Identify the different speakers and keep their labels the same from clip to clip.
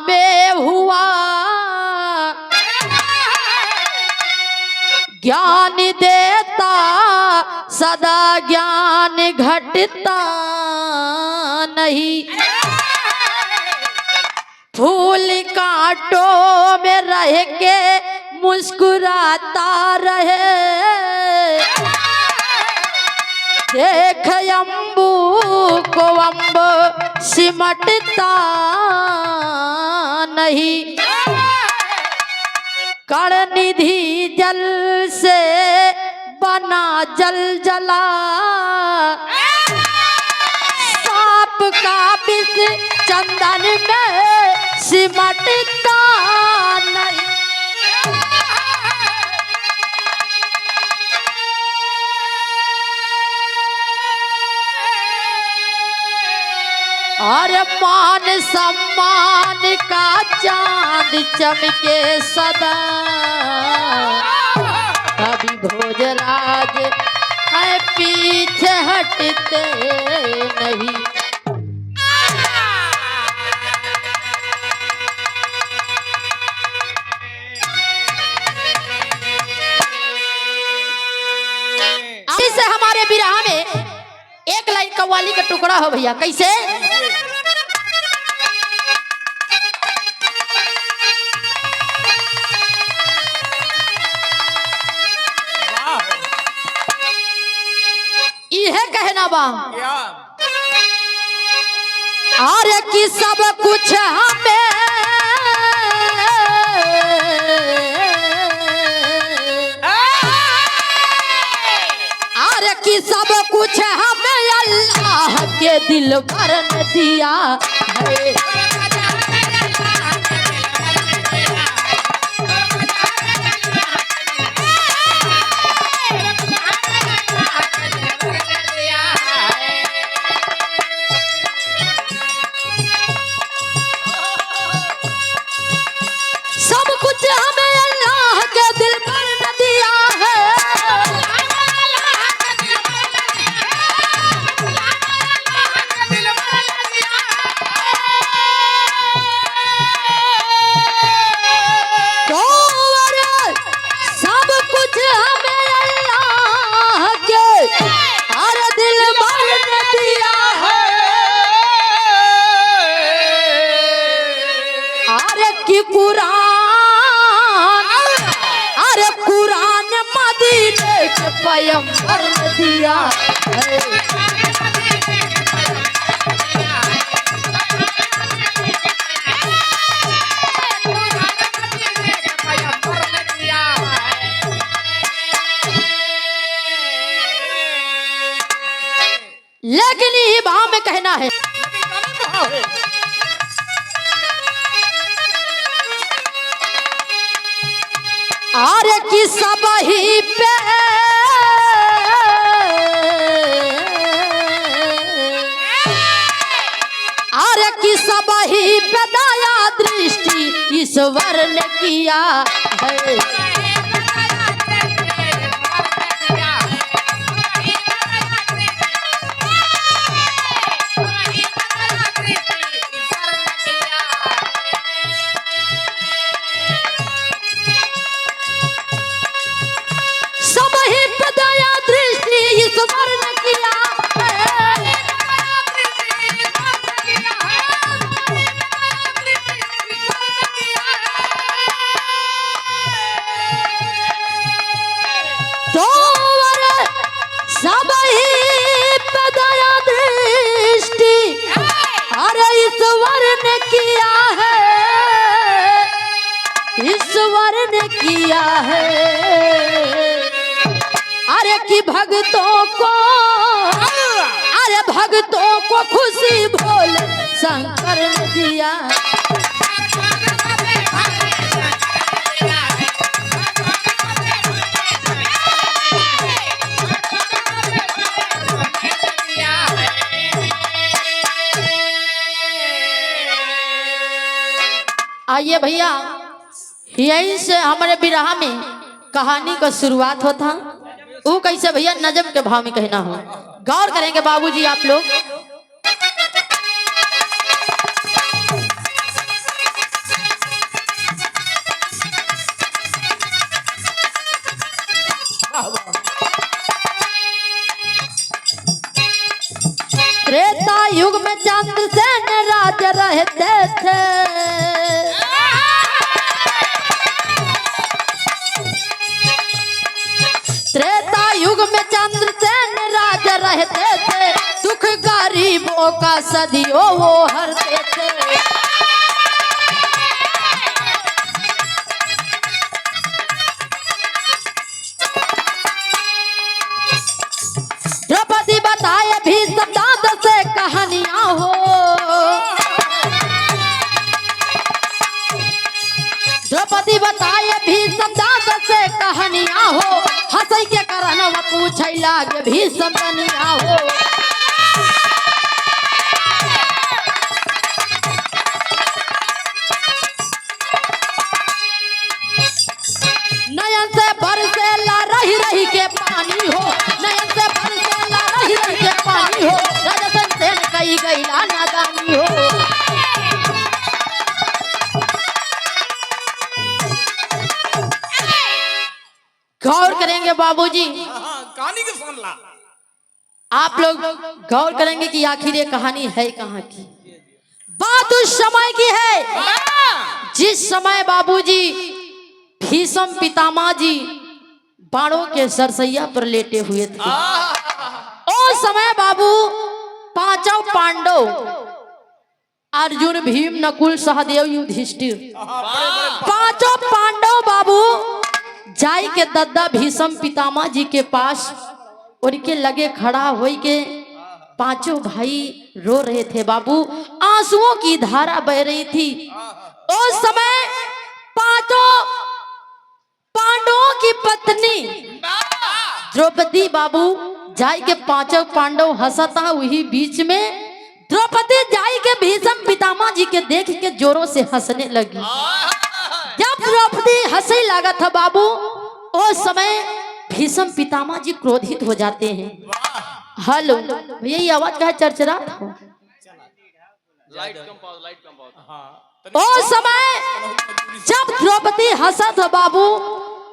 Speaker 1: में हुआ ज्ञान देता सदा ज्ञान घटता नहीं। फूल कांटों में रह के मुस्कुराता रहे, देख अम्बू को अम्ब सिमटता नहीं। कण निधि जल से बना जल जला, सांप का विष चंदन में सिमटता नहीं। और मान सम्मान का चांद चमके सदा, कभी भोजराज है पीछे हटते नहीं। से हमारे बिरहा में एक लाइन कव्वाली का टुकड़ा हो भैया, कैसे? यह कहना बा अरे कि सब कुछ हमें कि सब कुछ हमें अल्लाह के दिल भर न दिया है। सब कुछ हमें अल्लाह के दिल भर न दिया है। कुरान मदीने के पैगंबर ने दिया है। लेकिन ये भाव में कहना है अरे कि सब ही पे अरे कि सब ही पे दया दृष्टि ईश्वर ने किया है। ईश्वर ने किया है। अरे कि भक्तों को खुशी भोले शंकर ने दिया। आइए भैया, यही से हमारे बिरहा में कहानी का शुरुआत होता। वो कैसे भैया? नजम के भाव में कहना हो, गौर करेंगे बाबूजी आप लोग। चंद्रसेन राजा रहते थे। त्रेता युग में चंद्रसेन राजा रहते थे, दुख गरीबों का सदियों वो हरते थे। द्रौपदी बताए भी शब्दांत से कहानियां हो, द्रौपदी बताए भी शब्दांत से कहानियां हो, हंसई के कारण वह पूछे लागे भी सबनिया हो। नयन से बरसेला रही रही के पानी हो, नयन से बरसेला रही रही के पानी हो, राजा चंद्रसेन कई गईला नादानी हो। गौर करेंगे बाबूजी,
Speaker 2: कहानी के सुन ला।
Speaker 1: आप लोग गौर करेंगे कि आखिर ये कहानी है कहाँ की। बात उस समय की है जिस समय बाबूजी भीष्म पितामह जी बाणों के सरसैया पर लेटे हुए थे। उस समय बाबू पांचों पांडव अर्जुन, भीम, नकुल, सहदेव, युधिष्ठिर, पांचों पांडव बाबू जाई के दद्दा भीष्म पितामह जी के पास उनके लगे खड़ा होई के पांचों भाई रो रहे थे बाबू, आंसुओं की धारा बह रही थी। उस समय पांचों पांडवों की पत्नी द्रौपदी बाबू जाई के पांचों पांडव हंसता, वही बीच में द्रौपदी जाई के भीष्म पितामह जी के देख के जोरों से हंसने लगी। जब द्रौपदी हंसने लगा था बाबू, उस समय भीष्म पितामह जी क्रोधित हो जाते हैं। हेलो भैया, ये आवाज का चरचरा था।
Speaker 2: लाइट कम पाओ।
Speaker 1: उस समय जब द्रौपदी हंसा था बाबू,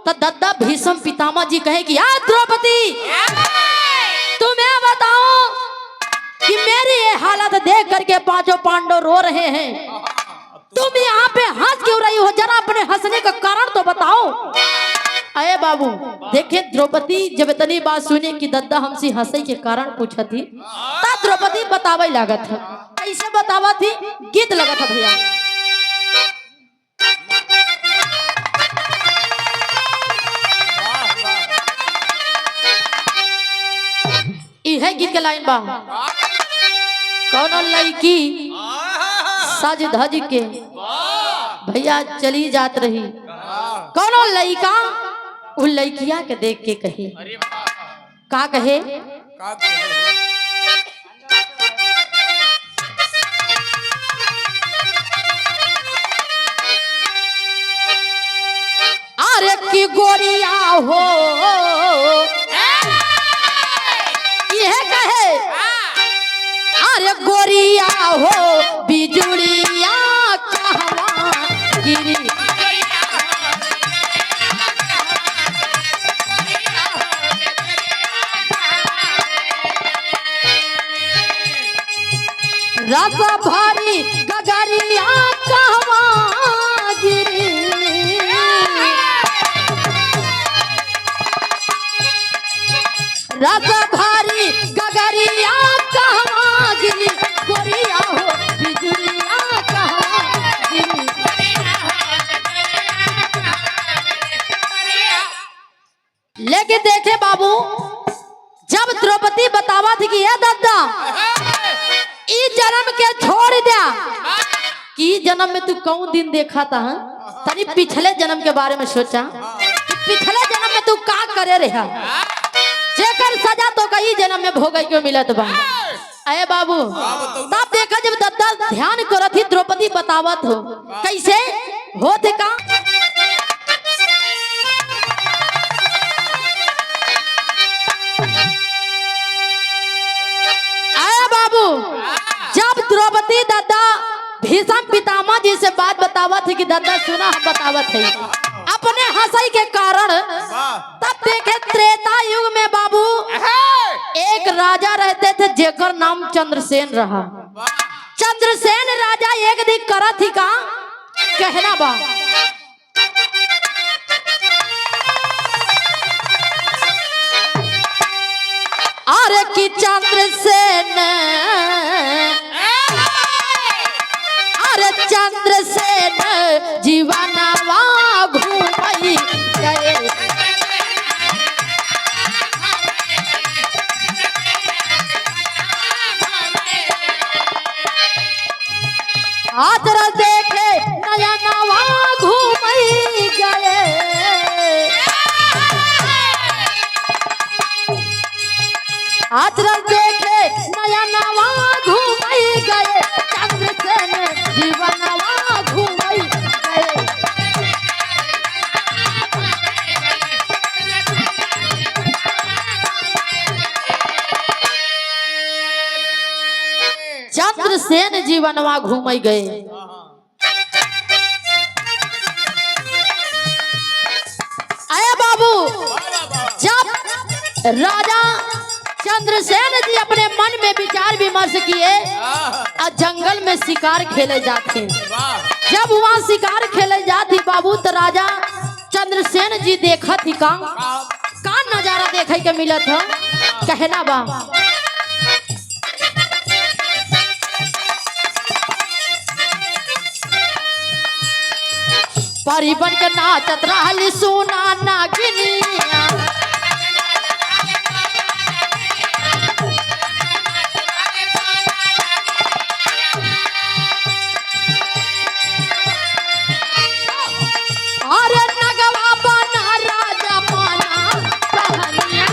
Speaker 1: तो दद्दा भीष्म पितामह जी कहे कि यार द्रौपदी, तुम्हें बताओ कि मेरी ये हालत देख करके पांचों पांडव रो रहे हैं, तुम यहाँ पे हंस क्यों रही हो? जरा अपने हंसने का कारण तो बताओ। अरे बाबू देखे, द्रौपदी जब इतनी बात सुने कि दद्दा हमसे हंसे के कारण पूछा थी, तब द्रौपदी बतावे लगा था। कैसे बतावा थी? गीत लगा था भैया। यह गीत के लाइन बा, कौन लड़की सज धज के भैया चली जात रही, कौन लड़का उन लड़किया के देख के कही, का कहे? अरे की गोरिया हो, यह कहे अरे गोरिया हो, बिजुलिया कहवा गिरी, रस भारी गगरिया कहवा गिरी, रस भारी गगरिया कहवा गिरी, गोरिया हो बिजुलिया कहवा गिरी। लेकिन देखे बाबू, जब द्रौपदी बतावा थी कि ये दद्दा ई जन्म के छोड़ दिया, कि जन्म में तू कौन दिन देखा था, तनी पिछले जन्म के बारे में सोचा कि पिछले जन्म में तू का करे रहा, जेकर सजा तो कई जन्म में भोगे क्यों मिलत बा। अरे बाबू तब देखा जब दद्दा ध्यान करत थी, द्रौपदी बतावत हो कैसे होते का। अरे बाबू जब द्रौपदी दद्दा भीष्म पितामह जी से बात बतावत है कि दद्दा सुना हम बतावत है अपने हंसाई के कारण, तब देखे त्रेता युग में बाबू एक राजा रहते थे जेकर नाम चंद्रसेन रहा। चंद्रसेन राजा एक दिन करा थी का कहना बा अरे कि चंद्रसेन अरे चंद्रसेन जीवनवा घूमई गए आदर देखे नयनवा घूमई गए आदर देखे नयनवा घूमई गए चंद्रसेन जीवनवा घूमई गए चंद्रसेन जीवनवा घूमई गए। आया बाबू जब राजा चंद्रसेन जी अपने मन में विचार विमर्श किए और जंगल में शिकार खेले जाते जब वहाँ शिकार खेले जाती बाबू तो राजा चंद्रसेन जी देखा थी का नजारा देखे के मिला था कहना बा परी बन के नाचत रहली सोना नागिनिया अरे नगवा बना राजा माना कहनिया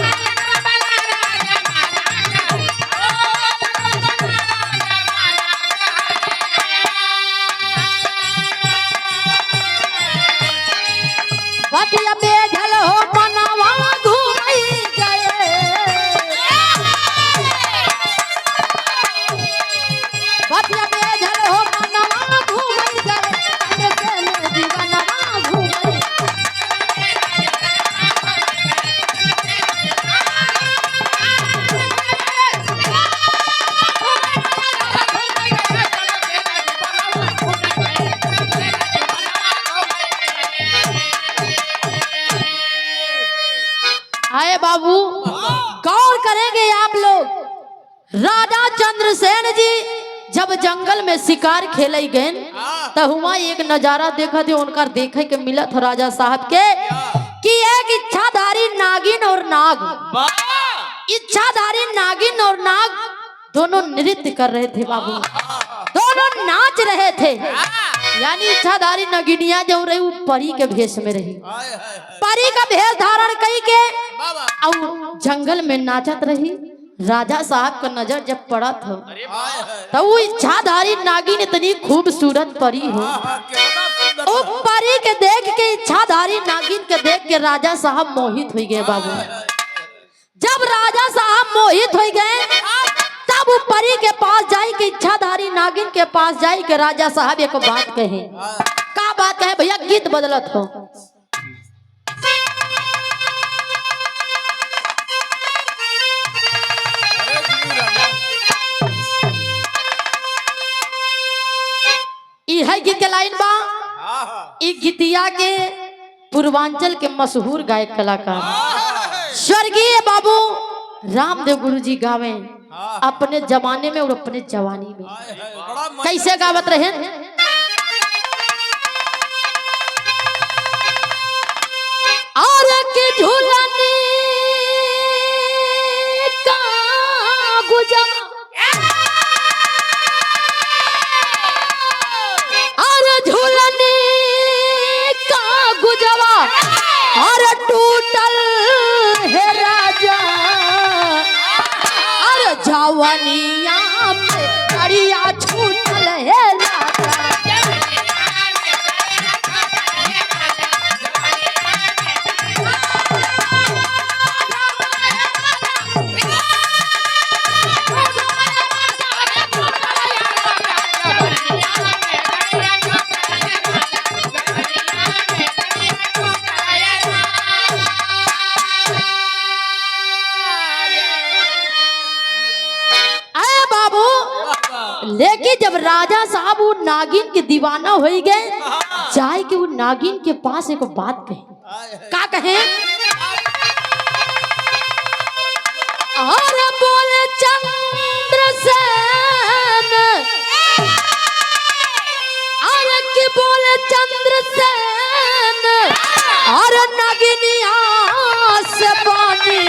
Speaker 1: बतिया बेझल हो मनवा घूमई गए बतिया बेझल हो मनवा घूमई गए चंद्रसेन जीवनवा घूमई आए बाबू गौर करेंगे आप लोग राजा चंद्रसेन जी जब जंगल में शिकार खेले गए तो हुआ एक नजारा देखा थे उनका देखे के मिला था राजा साहब के कि एक इच्छाधारी नागिन और नाग इच्छाधारी नागिन और नाग दोनों नृत्य कर रहे थे बाबू दोनों नाच रहे थे यानी इच्छाधारी नगिनिया जो रही वो परी के भेष में रही परी का भेष धारण कई के और जंगल में नाचत रही राजा साहब का नजर जब पड़ा था तो वो इच्छाधारी नागिन इतनी खूबसूरत परी हो वो परी के देख के इच्छाधारी नागिन के देख के राजा साहब मोहित हो गए बाबू जब राजा साहब मोहित हो गए तब वो परी के पास जाई के इच्छाधारी नागिन के पास जाई के राजा साहब एक बात कहे का बात कहे भैया गीत बदलत हो है गीत के लाइन बा ई गीतिया के पूर्वांचल के मशहूर गायक कलाकार स्वर्गीय बाबू रामदेव गुरु जी गावे अपने जमाने में और अपने जवानी में कैसे गावत रहे और के झूलनी का गुजर और झूलनी का गुजवा और टूटल है राजा और जवानिया में करिया छूटल है राजा राजा साहब वो नागिन के दीवाना हो गए, जाए कि वो नागिन के पास एक बात कहे। का कहे? और बोले चंद्रसेन, और की बोले चंद्रसेन, और नागिनिया से पानी,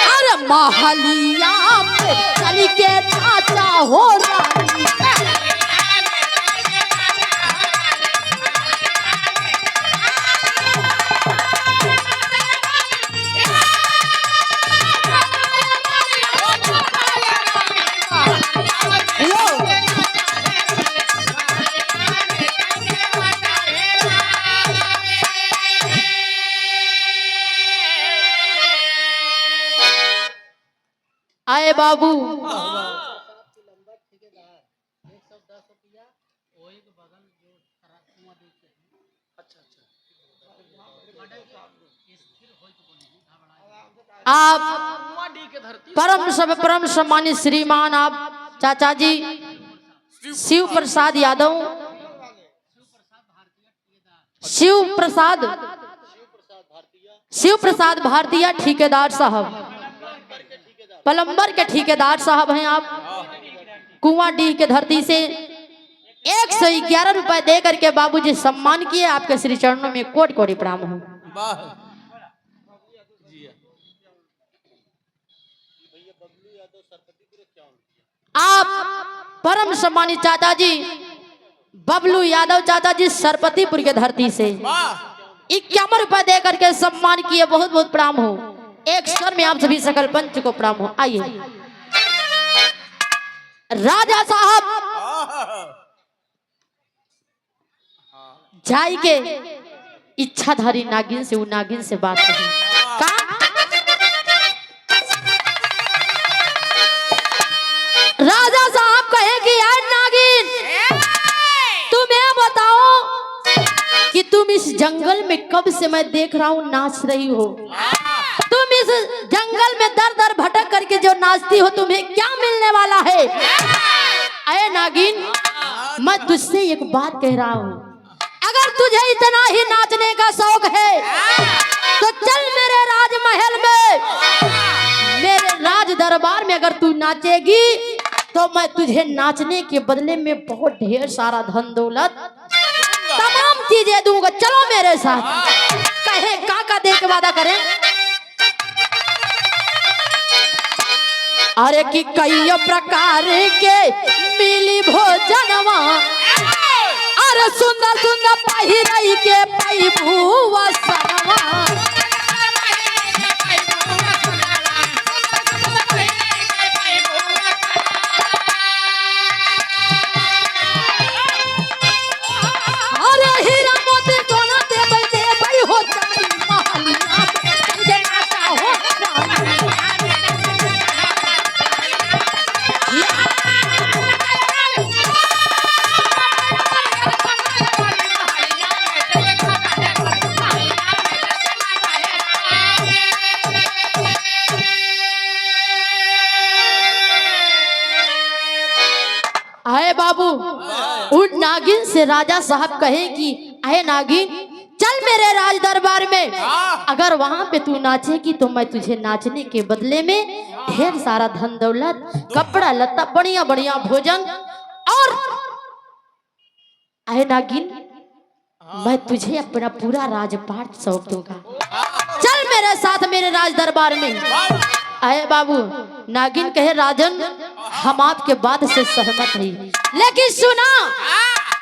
Speaker 1: और महलिया पे चल के नाचा हो रानी। आए बाबू, आप परम सब परम सम्मानित श्रीमान आप चाचा जी शिव प्रसाद यादव, शिव प्रसाद भारतीय ठेकेदार साहब, प्लम्बर के ठेकेदार साहब हैं आप। कुआंडीह के धरती से 111 रुपए दे करके बाबूजी सम्मान किए। आपके श्री चरणों में कोटि कोटि प्रणाम हो। आप परम सम्मानित चाचा जी बबलू यादव चाचा जी सरपतिपुर के धरती से 51 रुपए दे करके सम्मान किए। बहुत बहुत प्रणाम हो। एक स्वर में आप सभी सकल पंच को प्रणाम हो। आइए राजा साहब जाई के इच्छाधारी नागिन से, वो नागिन से बात करें। का राजा साहब कहे कि यार नागिन, तुम्हें बताओ कि तुम इस जंगल में कब से मैं देख रहा हूं नाच रही हो। तुम इस जंगल में दर दर भटक करके जो नाचती हो, तुम्हें क्या मिलने वाला है? अरे नागिन, मैं तुझसे एक बात कह रहा हूँ, अगर तुझे इतना ही नाचने का शौक है तो चल मेरे राजमहल में, मेरे राज दरबार में अगर तू नाचेगी तो मैं तुझे नाचने के बदले में बहुत ढेर सारा धन दौलत तमाम चीजें दूंगा। चलो मेरे साथ। कहे काका दे के वादा करें। अरे कि कई प्रकार के मिली भोजनवा, अरे सुंदर सुंदर पहिरई के पैभुआ सनवा। अरे हीरा मोती सोना देबै देबै हो चाई महलिया जे नाचा हो आए बाबू। उन नागिन से राजा साहब कहे कि आए नागिन, चल मेरे राज दरबार में, अगर वहां पे तू नाचेगी तो मैं तुझे नाचने के बदले में ढेर सारा धन दौलत, कपड़ा लत्ता, बढ़िया बढ़िया भोजन, और आए नागिन मैं तुझे अपना पूरा राजपाट सौंप दूंगा। चल मेरे साथ मेरे राज दरबार में। आए बाबू। नागिन कहे राजन, हम आपके बात से सहमत नहीं, लेकिन सुना,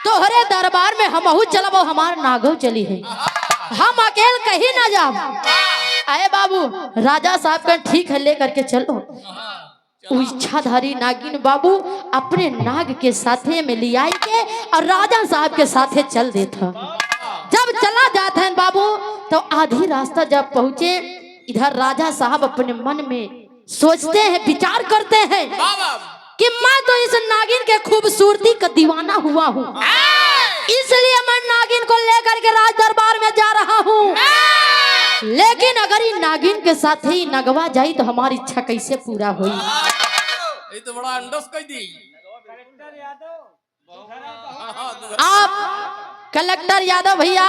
Speaker 1: तोहरे दरबार में हमहू चलब, हमार नागो चली है, हम अकेले कहीं ना जाब। आए बाबू। राजा साहब का ठीक है, लेकर के चलो। इच्छाधारी नागिन बाबू अपने नाग के साथे में ले आई के और राजा साहब के साथे चल देता। जब चला जाता है बाबू, तो आधी रास्ता जब पहुंचे, इधर राजा साहब अपने मन में सोचते हैं, विचार करते हैं कि मैं तो इस नागिन के खूबसूरती का दीवाना हुआ हूँ, इसलिए मैं नागिन को लेकर के राज दरबार में जा रहा हूँ। लेकिन अगर ये नागिन के साथ ही नगवा जाई तो हमारी इच्छा कैसे पूरा हुई?
Speaker 2: ये तो बड़ा अंडस कह दी।
Speaker 1: आप कलेक्टर यादव भैया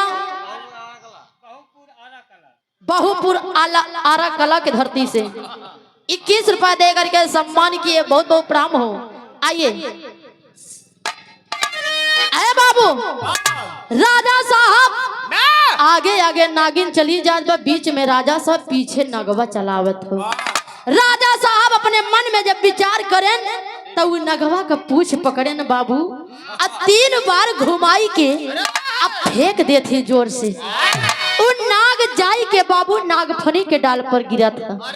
Speaker 1: बहुपुर आरा कला की धरती से 21 रुपए दे करके सम्मान किए, बहुत बहुत प्रणाम हो। आइए अरे बाबू राजा साहब आगे आगे नागिन चली जात बा, बीच में राजा साहब पीछे नगवा चलावत हो। राजा साहब अपने मन में जब विचार करें तो वो नगवा का पूछ पकड़े न बाबू, अब 3 बार घुमाई के अब फेंक देते जोर से। वो नाग जाई के बाबू नागफनी के डाल पर गिरा था।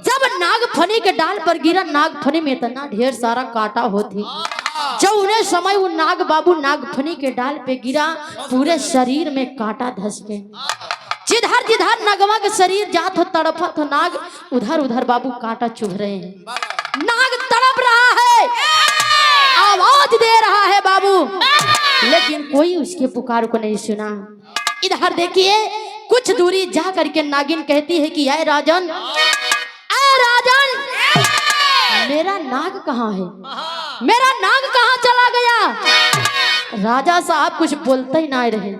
Speaker 1: जब नागफनी के डाल पर गिरा, नागफनी में इतना ढेर सारा कांटा होती, जब उन्हें समय वो नाग बाबू नागफनी के डाल पे गिरा, पूरे शरीर में कांटा धस गए। जिधर जिधर नगवा के शरीर जात हो तड़पत हो नाग, उधर उधर बाबू कांटा चुभ रहे हैं। नाग तड़प रहा है, आवाज दे रहा है बाबू, लेकिन कोई उसके पुकार को नहीं सुना। इधर देखिए कुछ दूरी जा करके नागिन कहती है कि आए राजन, आए राजन, मेरा नाग कहाँ है, मेरा नाग कहाँ चला गया। राजा साहब कुछ बोलते ही ना रहे।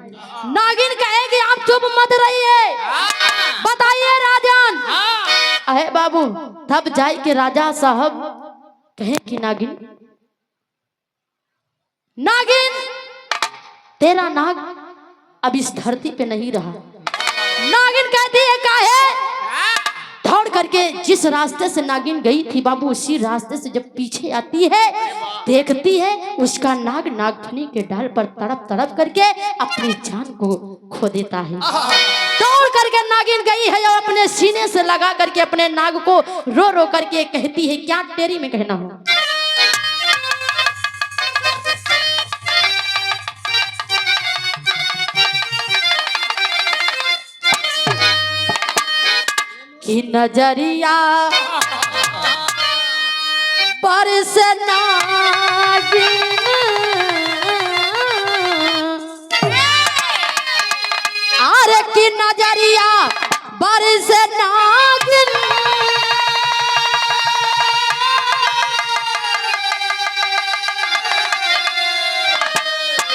Speaker 1: नागिन कहे कि आप चुप मत रहिए, बताइए राजन। अरे बाबू तब जाए के राजा साहब कहे कि नागिन, नागिन तेरा नाग अब इस धरती पे नहीं रहा। नागिन कहती है काहे। दौड़ करके जिस रास्ते से नागिन गई थी बाबू, उसी रास्ते से जब पीछे आती है, देखती है उसका नाग नागफनी के डाल पर तड़प तड़प करके अपनी जान को खो देता है। दौड़ करके नागिन गई है और अपने सीने से लगा करके अपने नाग को रो रो करके कहती है, क्या तेरी में कहना हो, कि नजरिया पर से नागिन, अरे कि नजरिया पर से नागिन,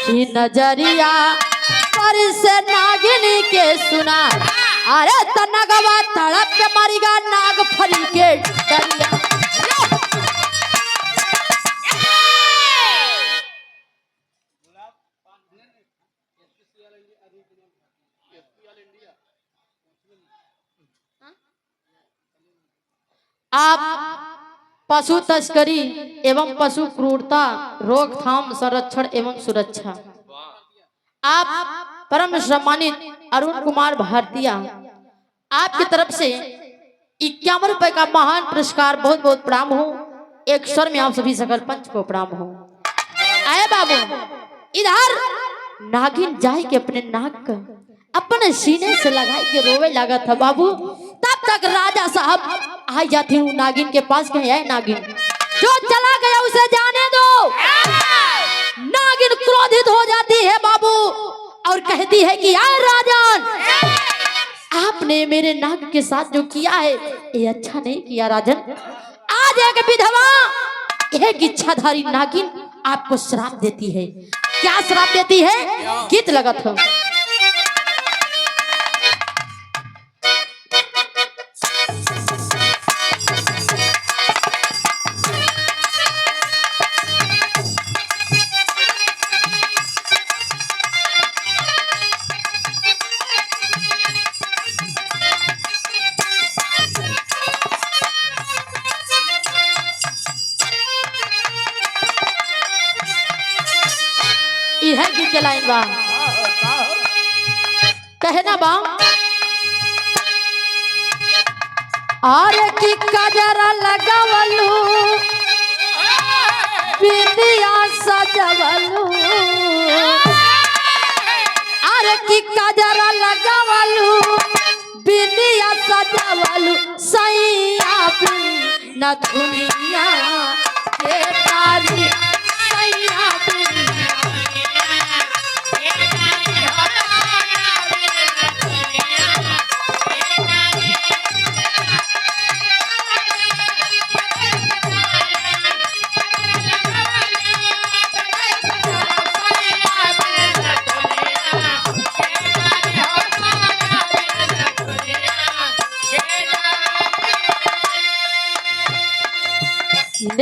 Speaker 1: कि नजरिया पर से नागिन के सुना। अरे तनगवा तड़प के मरीगा नाग फरी के डरिया। आप पशु तस्करी एवं पशु क्रूरता रोकथाम संरक्षण एवं सुरक्षा, आप परम सम्मानित अरुण कुमार भारतीय, आपकी तरफ से 51 रुपए का महान पुरस्कार, बहुत बहुत प्रणाम हो। एक स्वर में आप सभी सकल पंच को प्रणाम हो। आए बाबू इधर नागिन जाए के अपने नाक अपने सीने से लगाए के रोवे लगा था बाबू। तब तक राजा साहब आ जाते हूँ नागिन के पास, कहे आए नागिन, जो चला गया उसे जाने दो। नागिन क्रोधित हो जाती है बाबू और कहती है कि यार राजन, आपने मेरे नाग के साथ जो किया है ये अच्छा नहीं किया राजन। आज एक विधवा, एक इच्छाधारी नागिन आपको श्राप देती है। क्या श्राप देती है, गीत लगत हो। है गीत के लाइन बा, कहे ना बा, अरे की कजरा लगावलू बिंदिया सजवलू, अरे की कजरा लगावलू बिंदिया सजवलू, सैया बिन दुनिया के तारी, सैया बिन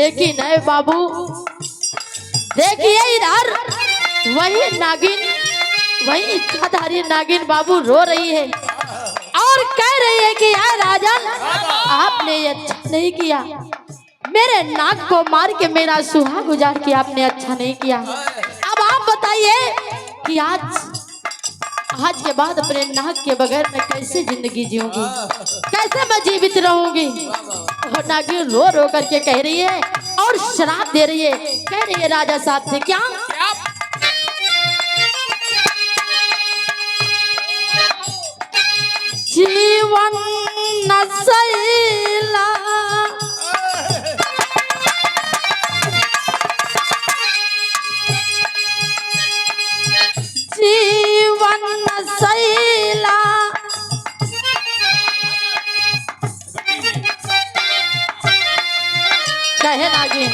Speaker 1: लेकिन है बाबू, देखिए इधर वही नागिन, वही इच्छाधारी नागिन बाबू रो रही है और कह रही है कि यार राजन, आपने ये अच्छा नहीं किया, मेरे नाक को मार के मेरा सुहाग उजाड़ के आपने अच्छा नहीं किया। अब आप बताइए कि आज के बाद अपने नाक के बगैर मैं कैसे जिंदगी जीऊंगी, कैसे मैं जीवित रहूंगी। और नागिन रो रो करके कह रही है और श्राप दे रही है, कह रही है राजा साहब से, क्या जीवन नसैला, जीवन नसैला, कहे नागिन,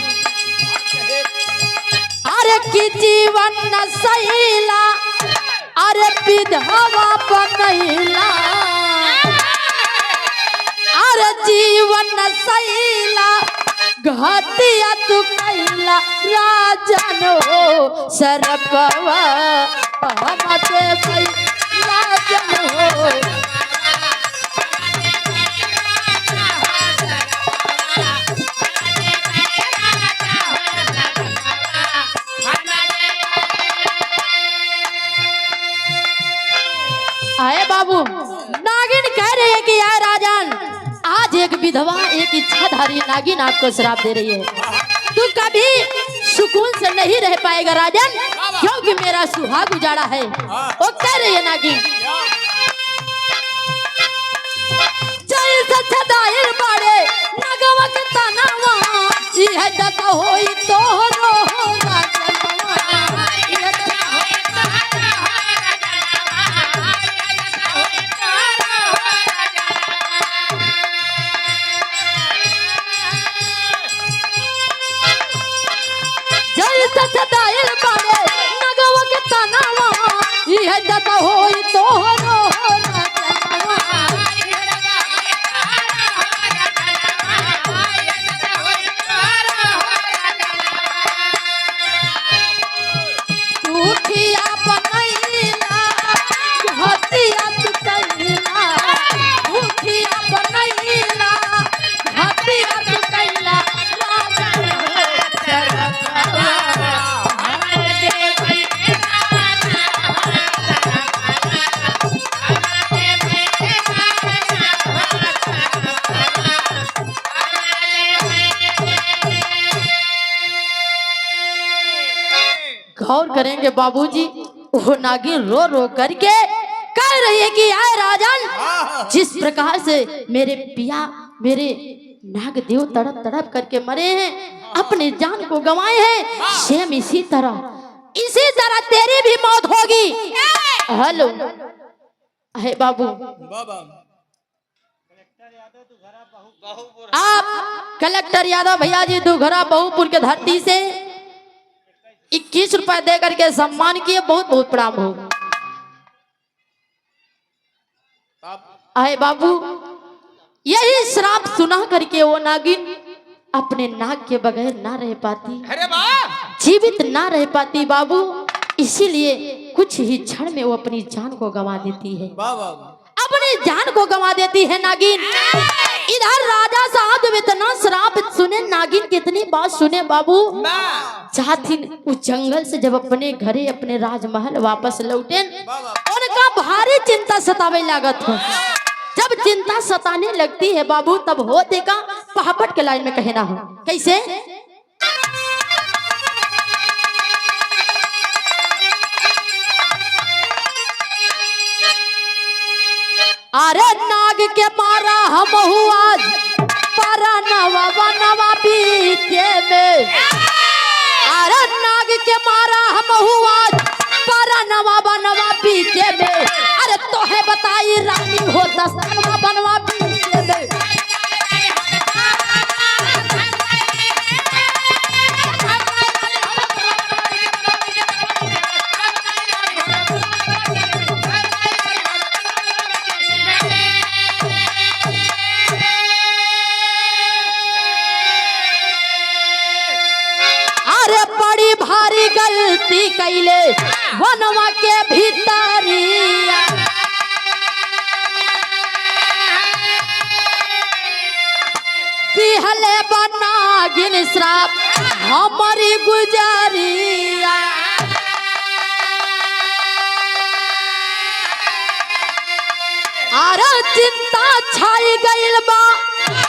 Speaker 1: अरे कि जीवन नसैला, अरे विधवा बनैला, अरे जीवन नसैला, घटिया तू कैला राजन हो सरपवा हमते भई राजन हो। आए बाबू, नागिन कह रही है कि यार राजन, आज एक विधवा, एक इच्छाधारी नागिन आपको श्राप दे रही है, तू कभी सुकून से नहीं रह पाएगा राजन, क्योंकि मेरा सुहाग उजाड़ा है। वो कह रही है नागिन, जैसे छदाइल बाड़े नगवा के तनावा, यह दत होई तोहरो राजनवा, यह दत होई तोहरो राजनवा, यह दत होई तोहरो राजनवा। जैसे छदाइल बाड़े नगवा के तनावा, यह दत होई तोहरो गौर करेंगे बाबूजी, वो नागिन रो रो करके कह रही है कि आए राजन, जिस प्रकार से मेरे पिया, मेरे नागदेव तड़प तड़प करके मरे हैं, अपनी जान को गंवाए हैं, सेम इसी तरह तेरी भी मौत होगी। हेलो है बाबू, आप कलेक्टर यादव भैया जी दुघरा बहुपुर के धरती से 21 रुपए दे करके सम्मान किए, बहुत बहुत प्रणाम हो। आए बाबू, यही श्राप सुना करके वो नागिन अपने नाग के बगैर ना रह पाती, जीवित ना रह पाती बाबू, इसीलिए कुछ ही क्षण में वो अपनी जान को गंवा देती है, अपनी जान को गंवा देती है नागिन। इधर राजा साहब जब इतना श्राप सुने, नागिन कितनी बात सुने बाबू, चाहती उस जंगल से जब अपने घरे, अपने राजमहल वापस लौटे, उनका भारी चिंता सतावे लागत हो। जब चिंता सताने लगती है बाबू, तब हो देखा पहापट के लाइन में कहना हो, कैसे? अरे नाग के मारा हम आज पारा नवा बनवा बीते में, अरे नाग के मारा हम आज पारा नवा बनवा बीते में, अरे तो है बताई रानी हो दसनवा बनवा बीते में। वनवा के भीतरिया दिहले बनागिन श्राप हमारी गुजरिया। अरे चिंता छाई गइल बा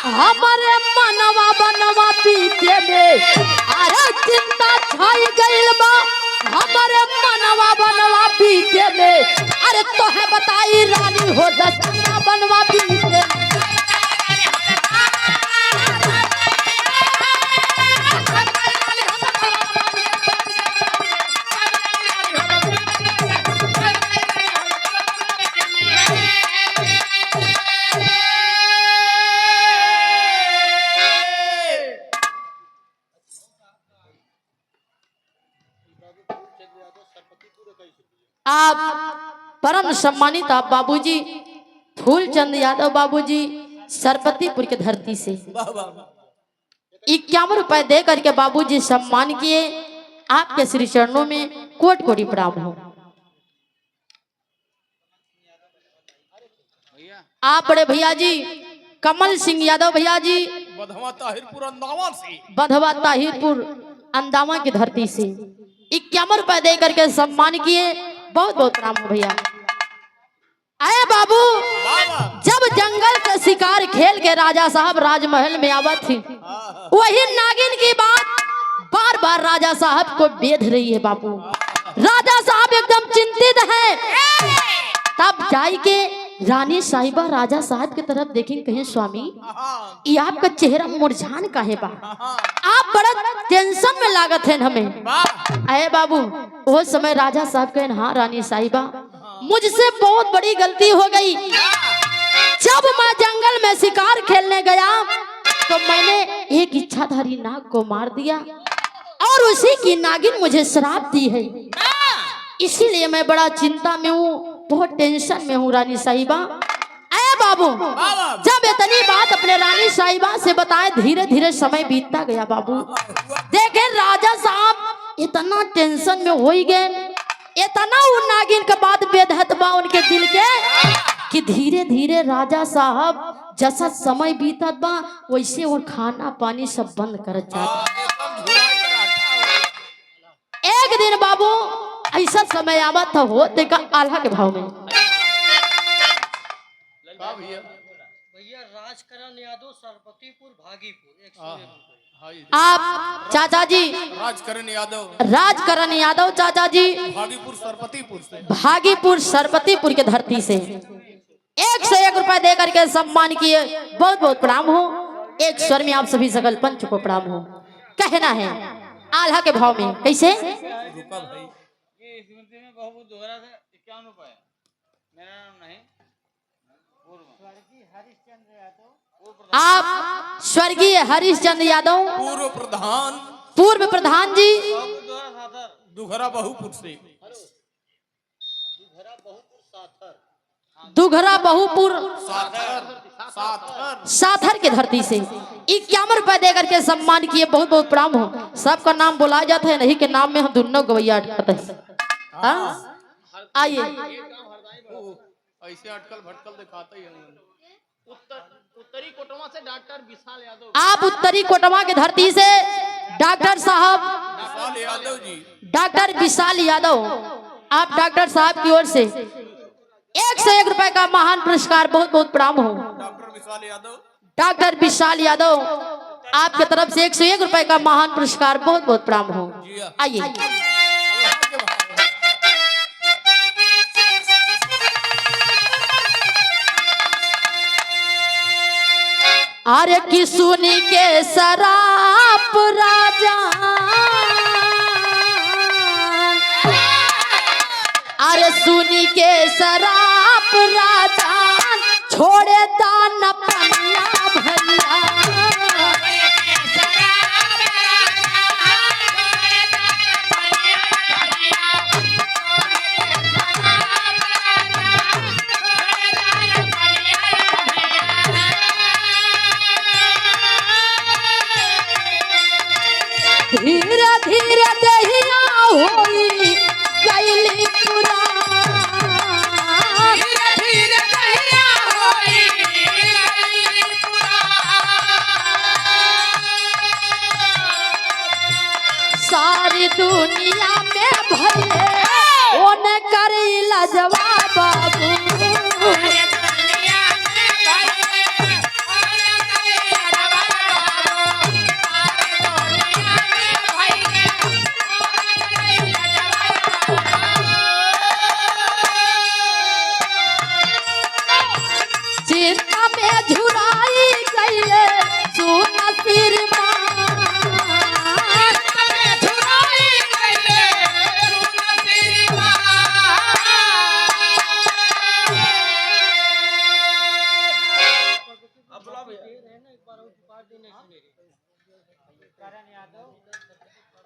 Speaker 1: हमारे मनवा बनवा पीछे में। अरे चिंता छाई गइल बा हमारे मनवा बनवा पीछे में। अरे तो है बताई रानी हो दसना बनवा पीछे में। आप परम सम्मानित आप बाबूजी फूलचंद यादव बाबूजी सरपतिपुर के धरती से 51 रुपए दे करके बाबूजी सम्मान किए। आपके श्री चरणों में कोटि कोटि प्रणाम हो। आप बड़े भैया जी कमल सिंह यादव भैया जी
Speaker 2: बधवा ताहिरपुर अंदावा से,
Speaker 1: बधवा ताहिरपुर अंदावा की धरती से 51 रुपए दे करके सम्मान किए। बहुत बहुत प्रणाम हो भैया। आए बाबू जब जंगल का शिकार खेल के राजा साहब राजमहल में आवत थी, वही नागिन की बात बार बार राजा साहब को बेध रही है। बाबू राजा साहब एकदम चिंतित है। तब जाई के रानी साहिबा राजा साहब की तरफ देखें, कहें स्वामी ये आपका चेहरा मुरझान काहे बा, आप बड़ा टेंशन में लागत है हमें। आए बाबू वो समय राजा साहब कहें, हाँ रानी साहिबा मुझसे बहुत बड़ी गलती हो गई। जब मैं जंगल में शिकार खेलने गया तो मैंने एक इच्छाधारी नाग को मार दिया और उसी की नागिन मुझे श्राप दी है। इसीलिए मैं बड़ा चिंता में हूँ, बहुत टेंशन में हूँ रानी साहिबा। आए बाबू जब इतनी बात अपने रानी साहिबा से बताए, धीरे धीरे समय बीतता गया। बाबू देखे राजा साहब इतना टेंशन में हो ही गए, इतना उन नागिन के बाद बेधत बा उनके दिल के कि धीरे धीरे राजा साहब जैसा समय बीतत बा वैसे और खाना पानी सब बंद कर जाता। एक दिन बाबू ऐसा समय आवा था हो देखा आल्हा के भाव में
Speaker 3: भैया राजकरण यादव सरपतिपुर भागीपुर
Speaker 1: आप चाचा जी राजकरण यादव चाचा जी भागीपुर सरपतिपुर के धरती से 101 रुपए दे करके सम्मान किए। बहुत बहुत प्रणाम हो। एक स्वर में आप सभी सकल पंच को प्रणाम हो। कहना है आल्हा के भाव में कैसे आप स्वर्गीय हरिश्चंद्र यादव पूर्व प्रधान जी
Speaker 2: दुघरा बहुपुर से
Speaker 1: दुघरा बहुपुर साथर के धरती से 51 रुपए दे करके सम्मान किए। बहुत बहुत प्रणाम हो। सबका नाम बुलाया जाता है, नहीं के नाम में हम दोनों गवैया अटकते हैं। आइए
Speaker 2: ऐसे अटकल भटकल दिखाते ही उत्तरी कोटवा से डॉक्टर विशाल यादव।
Speaker 1: आप उत्तरी कोटवा की धरती से डॉक्टर साहब
Speaker 2: यादव जी,
Speaker 1: डॉक्टर विशाल यादव, आप डॉक्टर साहब की ओर से 101 रुपए का महान पुरस्कार। बहुत बहुत प्रणाम हो। डॉक्टर विशाल यादव आपके तरफ से 101 रुपए का महान पुरस्कार। बहुत बहुत प्रणाम हो। आइए अरे की सुनी के शराप राजा, अरे सुनी के शराप राजा छोड़े दान पन्ना भैया। धीरे धीरे दहिया होई गई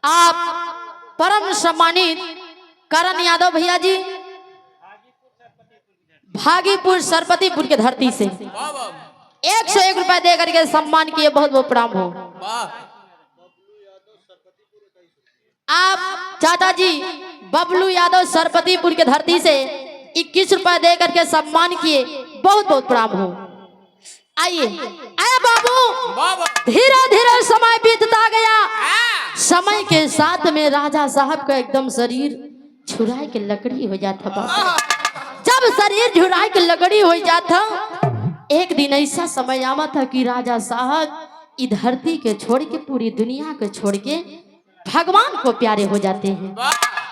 Speaker 1: आप परम सम्मानित करण यादव भैया जी भागीपुर सरपतिपुर के धरती से
Speaker 2: वाह वाह
Speaker 1: 101 रुपए दे करके सम्मान किए, बहुत बहुत प्रणाम हो।
Speaker 2: वाह
Speaker 1: आप चाचा जी बबलू यादव सरपतिपुर के धरती से 21 रुपए दे करके सम्मान किए, बहुत बहुत प्रणाम हो। आइए आए बाबू,
Speaker 2: वाह वाह
Speaker 1: धीरे धीरे समय बीतता गया। समय के साथ में राजा साहब का एकदम शरीर झुराए के लकड़ी हो जाता बाबू। जब शरीर झुराए के लकड़ी हो जाता, एक दिन ऐसा समय आवा था कि राजा साहब इस धरती के छोड़ के पूरी दुनिया को छोड़ के भगवान को प्यारे हो जाते हैं,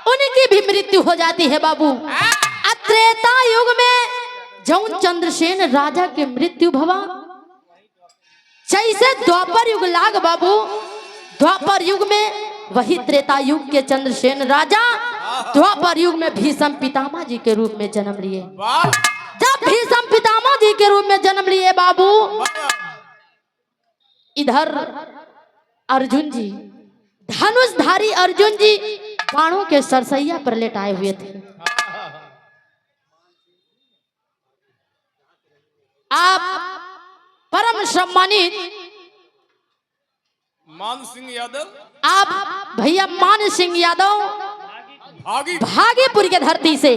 Speaker 1: उनकी भी मृत्यु हो जाती है बाबू। त्रेता युग में जौन चंद्रसेन राजा के मृत्यु भवा, जैसे द्वापर युग लाग बाबू, द्वापर युग में वही त्रेता युग के चंद्रसेन राजा द्वापर युग में भीष्म पितामह जी के रूप में जन्म लिए।
Speaker 2: वाह
Speaker 1: जब भीष्म पितामह जी के रूप में जन्म लिए बाबू, इधर अर्जुन जी धनुषधारी अर्जुन जी बाणों के सरसैया पर लेटाए हुए थे। आप परम सम्मानित
Speaker 2: मान सिंह यादव
Speaker 1: आप भैया मान सिंह यादव
Speaker 2: भागी
Speaker 1: भागीपुर के धरती से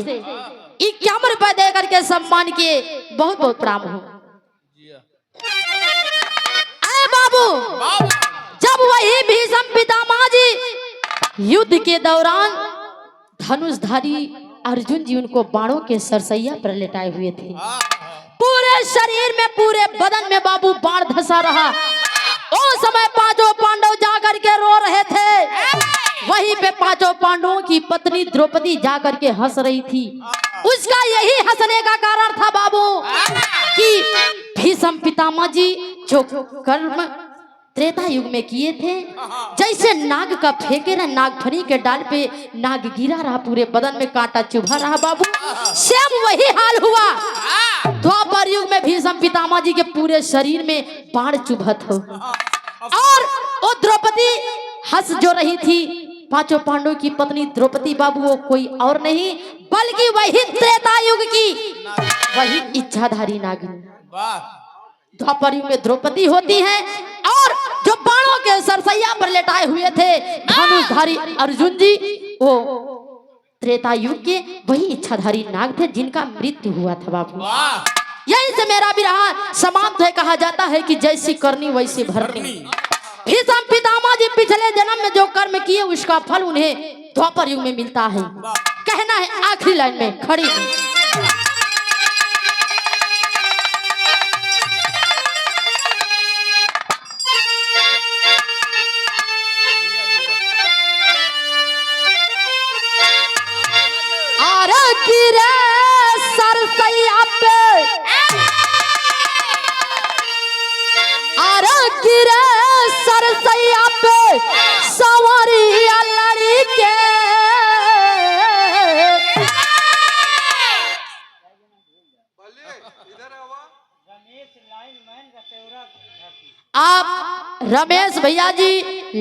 Speaker 1: 51 रुपए दे करके सम्मान किए, बहुत बहुत प्रणाम हो। अरे बाबू,
Speaker 2: वाह
Speaker 1: जब वही भीष्म पितामह जी युद्ध के दौरान धनुषधारी अर्जुन जी उनको बाणों के सरसैया पर लेटाए हुए थे। पूरे शरीर में पूरे बदन में बाबू बाण धंसा रहा। उस समय पांचों पांडव जाकर के रो रहे थे। वहीं पे पांचों पांडवों की पत्नी द्रौपदी जाकर के हंस रही थी। उसका यही हंसने का कारण था बाबू कि भीष्म पितामह जी जो कर्म त्रेता युग में किए थे, जैसे नाग का फेंके ना नागफनी के डाल पे नाग गिरा रहा, पूरे बदन में कांटा चुभा रहा बाबू, सेम वही हाल हुआ द्वापर युग में भीष्म पितामह जी के पूरे शरीर में बाण चुभत हो। और वो द्रौपदी हंस जो रही थी, पांचों पांडवों की पत्नी द्रौपदी बाबू, वो कोई और नहीं बल्कि वही त्रेता युग की वही इच्छाधारी नागिन द्वापर युग में द्रौपदी होती है। और जो बाणों के सरसैया पर लेटाए हुए थे धनुषधारी अर्जुन जी, वो त्रेता युग के वही इच्छाधारी नाग थे जिनका मृत्यु हुआ था बाबू। यही से मेरा विरह समाप्त है। कहा जाता है कि जैसी करनी वैसी भरनी। भीष्म पितामह जी पिछले जन्म में जो कर्म किए उसका फल उन्हें द्वापर युग में मिलता है। कहना है आखिरी लाइन में खड़ी गिरे सरसैया पे, अरे गिरे सरसैया पे संवरिया लड़ी के, आप रमेश भैया जी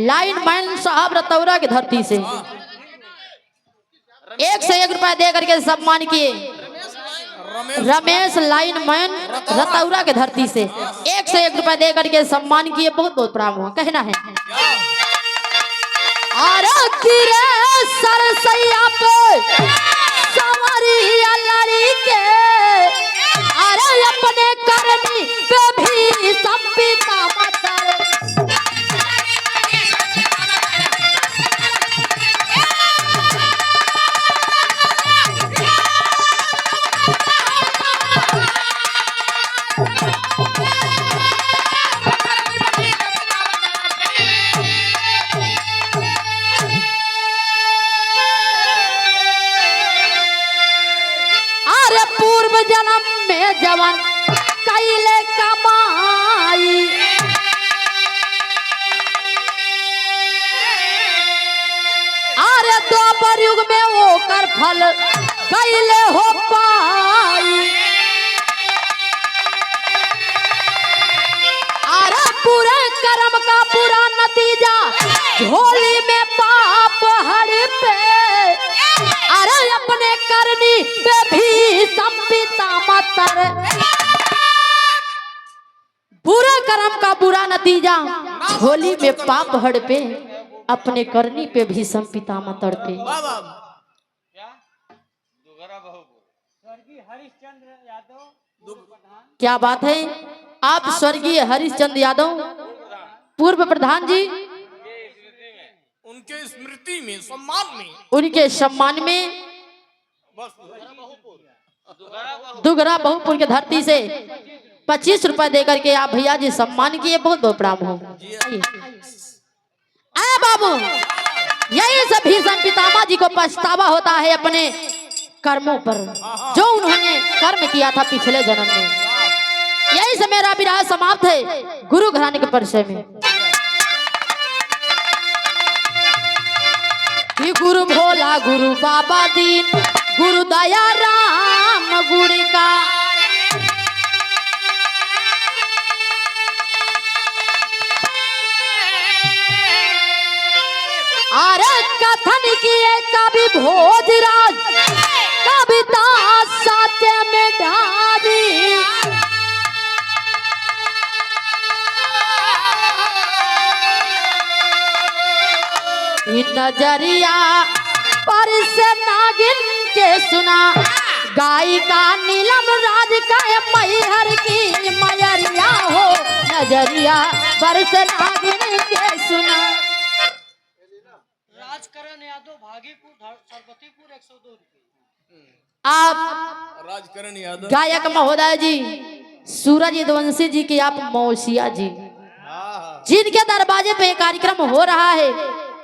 Speaker 1: लाइन मैन साहब रतौरा की धरती से 101 रुपए दे करके सम्मान किए। रमेश लाइन मैन रतौरा के धरती से 101 रुपए दे करके सम्मान किए, बहुत बहुत प्रणाम हुआ। कहना है अरे गिरे सरसैया पे संवरिया लड़ी के, अरे अपने करनी पे भी संपिता मतर, पूर्व जन्म में जवान कैले कमाई, अरे द्वापर युग में वो कर फल कैले हो पाई, अरे पूरे कर्म का पूरा नतीजा झोली में पा असर, बुरे कर्म का बुरा नतीजा, झोली में पाप हड़पे, अपने करनी पे भीषम पितामह तड़पे।
Speaker 2: वाह वाह
Speaker 3: स्वर्गीय हरिश्चंद्र यादव
Speaker 1: क्या बात है। आप स्वर्गीय हरिश्चंद्र यादव पूर्व प्रधान जी,
Speaker 2: उनके स्मृति में, सम्मान में,
Speaker 1: उनके सम्मान में
Speaker 2: बस
Speaker 1: दुगरा बहुपुर के धरती से 25 रुपए देकर के आप भैया जी सम्मान किए, बहुत बहुत प्रणाम हो। आए बाबू, यही सब भीषम पितामह जी को पछतावा होता है अपने कर्मों पर, जो उन्होंने कर्म किया था पिछले जन्म में। यही से मेरा विराह समाप्त है गुरु घराने के परिचय में। कि गुरु भोला, गुरु बाबा दीन, गुरु दया राम गुड़ी का, अरे कथन किए कभी भोजराज, कविता सत्य में ढारी, नजरिया पर से नागिन के सुना, गायिका नीलम राज का मैहर की मयरिया हो, नजरिया पर से नागिन के सुना।
Speaker 3: राजकरण यादव भागीपुर सरपतिपुर 102 रुपये।
Speaker 1: आप
Speaker 2: राजकरण यादव
Speaker 1: गायक महोदय जी सूरज यदुवंशी जी की आप मौसिया जी, जिनके दरवाजे पे ये कार्यक्रम हो रहा है,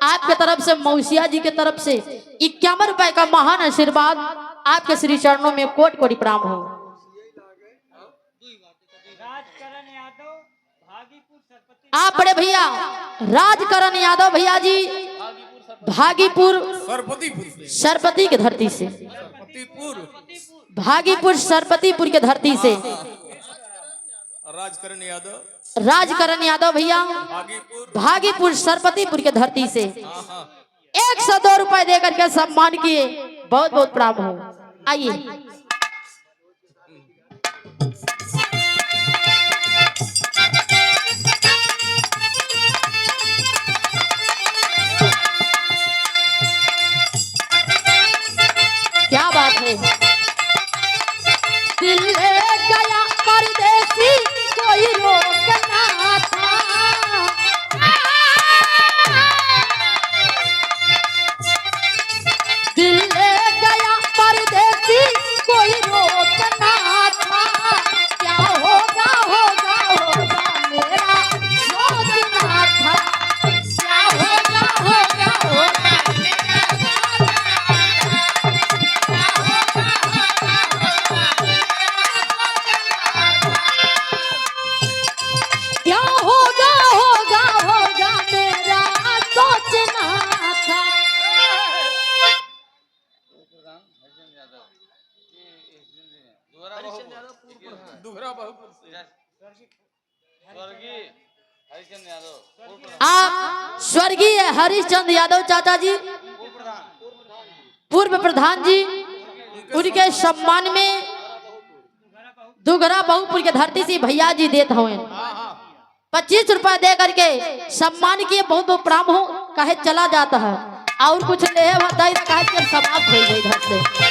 Speaker 1: आपके तरफ से मौसिया जी के तरफ से 51 रुपए का महान आशीर्वाद आपके श्री चरणों में कोटि कोटि प्रणाम हो।
Speaker 3: राजकरण यादव भागीपुर सरपति,
Speaker 1: आप बड़े भैया राजकरण यादव भैया जी भागीपुर
Speaker 2: सरपतिपुर से,
Speaker 1: सरपति की धरती से,
Speaker 2: सरपतिपुर,
Speaker 1: भागीपुर सरपतिपुर के धरती से
Speaker 2: राजकरण यादव,
Speaker 1: राजकरण यादव भैया
Speaker 2: भागीपुर,
Speaker 1: भागीपुर सरपतिपुर के धरती से 102 रुपए देकर के सम्मान किए, बहुत बहुत प्रणाम हो। आइए क्या बात है। दिल ले गया परदेसी, कोई रोकना था, दिल ले गया परदेसी, कोई रोकना था, क्या होगा होगा होगा मेरा सोचना था, क्या होगा होगा होगा क्या होगा होगा होगा मेरा सोचना था।
Speaker 2: दुगरा बहुपुर से,
Speaker 1: आप स्वर्गीय हरिश्चंद्र यादव चाचा जी पूर्व प्रधान जी, उनके सम्मान में दुगरा बहुपुर के धरती से भैया जी देते हुए 25 रुपए दे करके सम्मान किए, बहुत बहुत प्रणाम हो। कहे चला जाता है और कुछ ले समाप्त हो गई इधर से।